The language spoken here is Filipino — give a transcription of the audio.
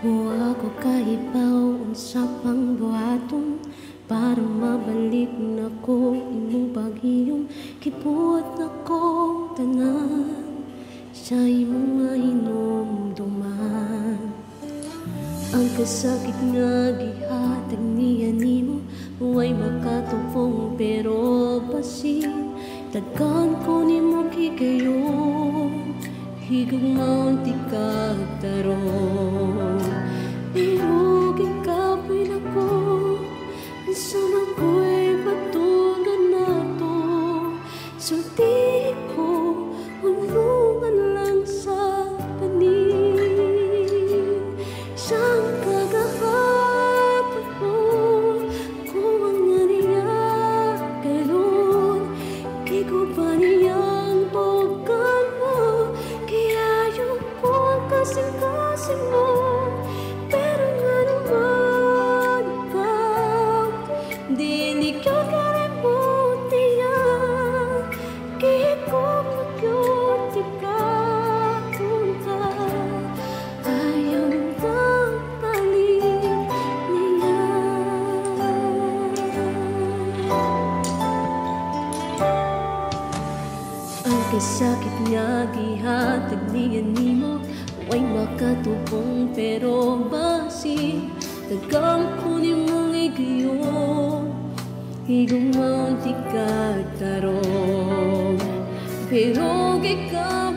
Wa ko kaibaw unsa pang buhaton para mabalik na ko imong paghiyom. Kibuhat na ko tanan sa imong mahinumduman. Ang kasakit nga gihatag niya nimo huway makatupong pero basin tagan ko nimo gigayon. Higugmaon ti kagtarong pero gikapoy na ko sa mako'y patugan na to. Sulti ko ulungan lang sa panin siyang kagahapon mo kung ang naniya galon kiko pa niyang togan mo. Kasing-kasing mo pero nga naman ikaw di ka kalimuti yan. Kihigog na yun di ka punta ayaw nang balik niya. Ang kasakit nga gihatag niya nimo huwag makatupong pero basi tagang kunin mong igayon. Higong maunti ka tarong pero gikaw